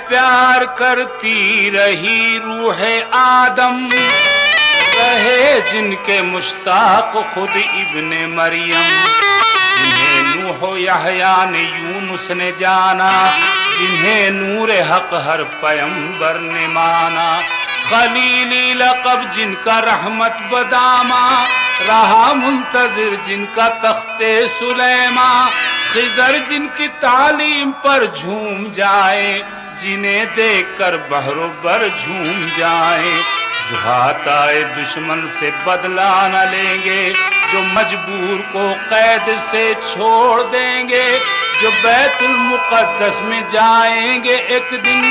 प्यार करती रही रूह आदम, रहे जिनके मुश्ताक खुद इब्ने मरियम। जिन्हें नूह यहया ने यूनुस ने जाना, जिन्हें नूर हक हर पैगंबर ने माना। खलीली लक़ब जिनका रहमत बदामा, रहा मुंतजिर जिनका तख्ते सुलेमा। खिजर जिनकी तालीम पर झूम जाए, जिन्हें देखकर बहरो बर झूम जाए। जो हाथ आए दुश्मन से बदला न लेंगे, जो मजबूर को कैद से छोड़ देंगे। जो बैतुल मुक़द्दस में जाएंगे एक दिन,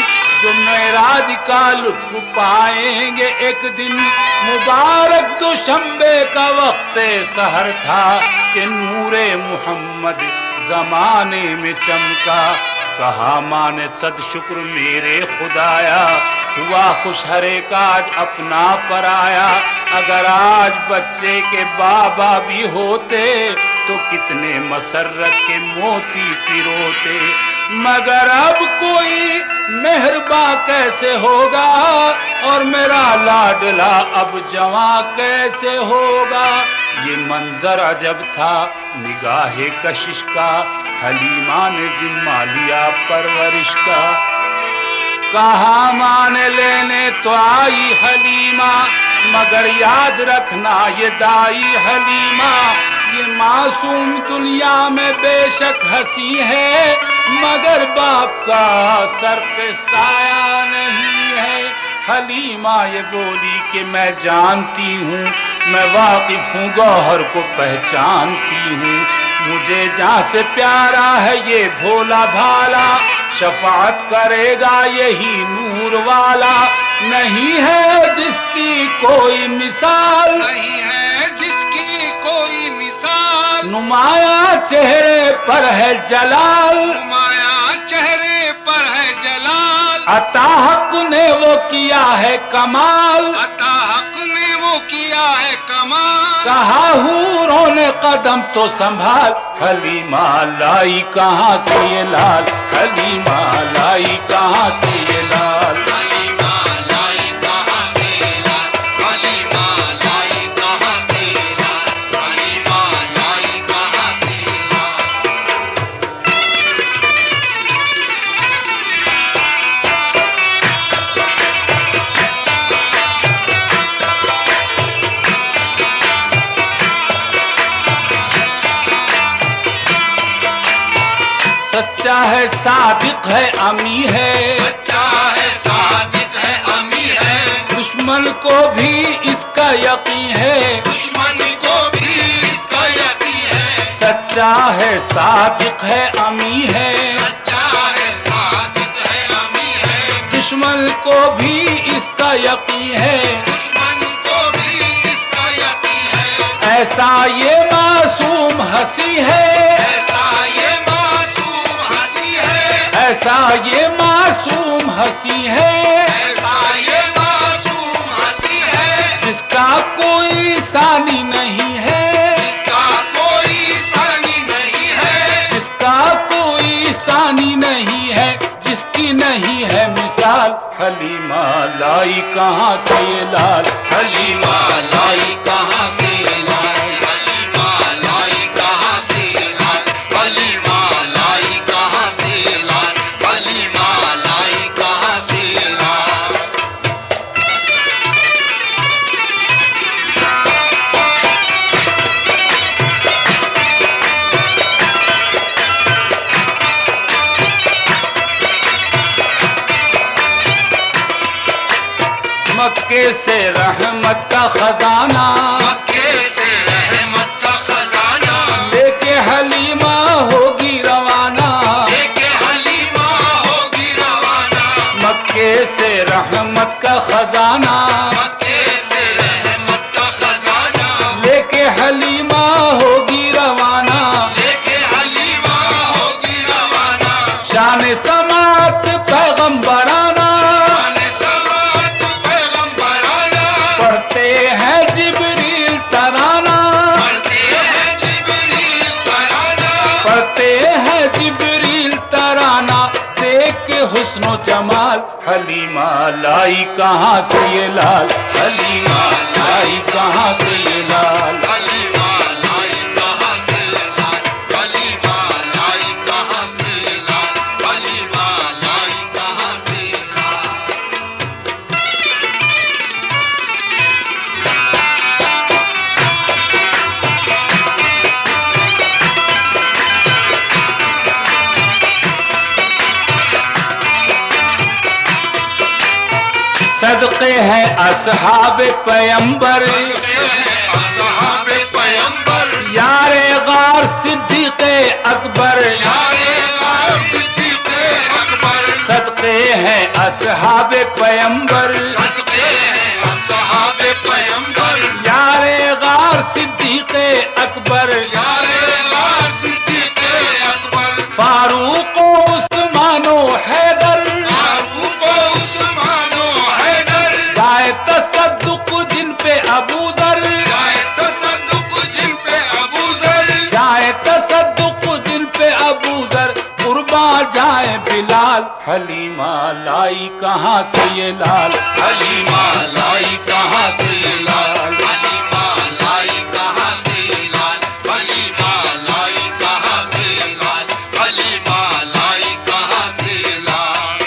जो मेराज का लुत्फ पाएंगे एक दिन। मुबारक दुशंबे का वक्त सहर था कि नूरे मुहम्मद जमाने में चमका। कहा माने सद शुक्र मेरे खुदाया, हुआ खुश हर एक आज अपना पराया। अगर आज बच्चे के बाबा भी होते, तो कितने मसरत के मोती पिरोते। मगर अब कोई मेहरबा कैसे होगा, और मेरा लाडला अब जवां कैसे होगा। ये मंजर अजब था निगाहे कशिश का, हलीमा ने जिम्मा लिया परवरिश का। कहा मान लेने तो आई हलीमा, मगर याद रखना ये दाई हलीमा। ये मासूम दुनिया में बेशक हंसी है, मगर बाप का सर पे साया नहीं है। हलीमा ये बोली कि मैं जानती हूँ, मैं वाकिफ हूँ गौहर को पहचानती हूँ। मुझे जहाँ से प्यारा है ये भोला भाला, शफाअत करेगा यही नूर वाला। नहीं है जिसकी कोई मिसाल, नहीं है जिसकी कोई मिसाल। नुमाया चेहरे पर है जलाल, नुमाया चेहरे पर है जलाल। अता हक ने वो किया है कमाल, अता हक ने वो किया है कमाल। कहा हूरों ने कदम तो संभाल। हलीमा लाई कहाँ से ये लाल, हलीमा लाई कहाँ से ये लाल। हलीमा लाई कहाँ से लाल, हलीमा लाई कहाँ से लाल, हलीमा लाई कहाँ से सच्चा है सादिक है अमी है, सच्चा है सादिक है अमी है। दुश्मन को भी इसका यकीन है, दुश्मन को भी इसका यकीन है। सच्चा है सादिक है अमी है। सच्चा है सादिक है अमी है। दुश्मन को भी इसका यकीन है, दुश्मन को भी इसका यकीन है। ऐसा ये मासूम हंसी है, ऐसा ये मासूम हंसी है। ऐसा ये मासूम हंसी है। ऐसा ये मासूम हंसी है। जिसका कोई सानी नहीं है, जिसका कोई सानी नहीं है। जिसका कोई सानी नहीं है, जिसकी नहीं है मिसाल। हलीमा लाई कहाँ से ये लाल, हलीमा लाई कहाँ से लाल, हलीमा लाई कहाँ से लाल, हलीमा लाई कहाँ से लाल, हलीमा लाई कहाँ से लाल। मक्के से रहमत का खजाना, मक्के से रहमत का खजाना, लेके हलीमा होगी रवाना। लेके हलीमा होगी रवाना। मक्के से रहमत का खजाना, मक्के से रहमत का खजाना, लेके हलीमा होगी रवाना। लेके हलीमा होगी रवाना। शान समात पैगंबराना, आने समात पैगंबराना, पढ़ते हैं जिब्रील तराना। पढ़ते हैं जिब्रील तराना, पढ़ते हैं जिब्रील तराना। देख के हुस्नो जमाल हलीमा लाई कहाँ से ये लाल, हलीमा लाई कहाँ से ये लाल। हलीमा लाई कहाँ से लाल, हलीमा लाई कहाँ से लाल, हलीमा लाई कहाँ से लाल। सदके हैं असहाबे पैगंबर, असहाबे पैगंबर, यारे गार सिद्दीक़े अकबर, यारे गार सिद्दीक़े अकबर। सदके हैं असहाबे पैगंबर, सदके हैं असहाबे पैगंबर, यारे गार सिद्दीक़े अकबर, यारे गार सिद्दीक़े अकबर। फारूक उस्मानो हैदर, फारूक उस्मानो हैदर, जाए तसद्दुक जिन पे अबू ज़र, जाए तसद्दुक जिन पे अबू ज़र, जाए तसद्दुक जिन पे अबू ज़र, कुर्बा जाए बिलाल। हलीमा लाई कहाँ से ये लाल, हलीमा लाई कहाँ से लाल, हलीमा लाई कहाँ से लाल, हलीमा लाई कहाँ से लाल, हलीमा लाई कहाँ से लाल।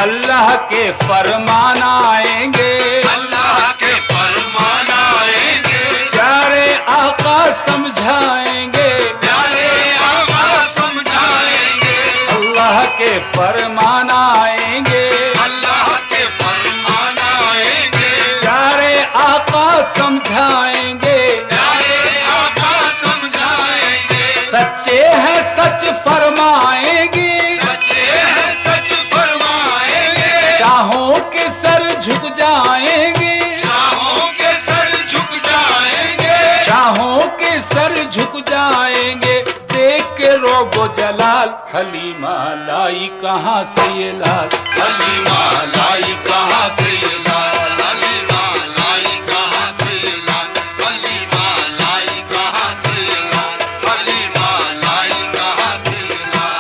अल्लाह के फरमान आएंगे, अल्लाह के फरमान आएंगे, प्यारे आका समझाएंगे, प्यारे आका समझाएंगे। अल्लाह के फरमान आएंगे, अल्लाह के फरमान आएंगे, प्यारे आका समझाएंगे, प्यारे आका समझाएंगे। सच्चे हैं सच फरमाएंगे, सच्चे हैं सच फरमाएंगे, शाहों के सर झुक जाएंगे, शाहों के सर झुक जाएंगे, शाहों के सर झुक जाएंगे, देख के रोबो जलाल। हलीमा लाई कहाँ से ये लाल, हलीमा लाई कहाँ से लाल, हलीमा लाई कहाँ से लाल, हलीमा लाई कहाँ से लाल, हलीमा लाई कहाँ से लाल।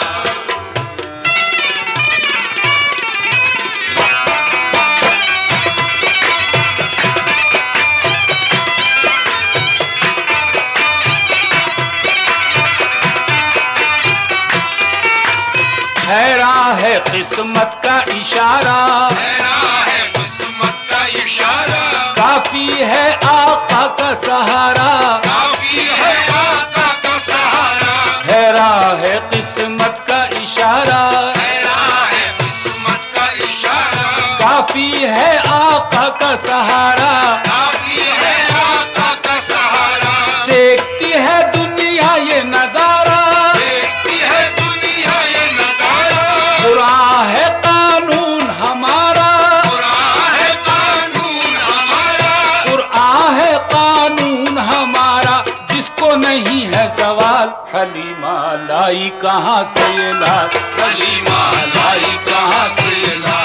ठहरा है किस्मत का इशारा, ठहरा है किस्मत का इशारा, काफी है आका का सहारा, काफी है आका का सहारा। ठहरा है किस्मत का इशारा, ठहरा है किस्मत का इशारा, काफी है आका का सहारा, काफी है आका का सहारा। देखती है दुनिया ये नजारा, देखती है दुनिया ये नजारा, बुरा है कानून हमारा, बुरा है कानून हमारा, कुरान है कानून हमारा, जिसको नहीं है सवाल। हलीमा लाई कहाँ से ये लाल, हलीमा लाई कहाँ से लाल,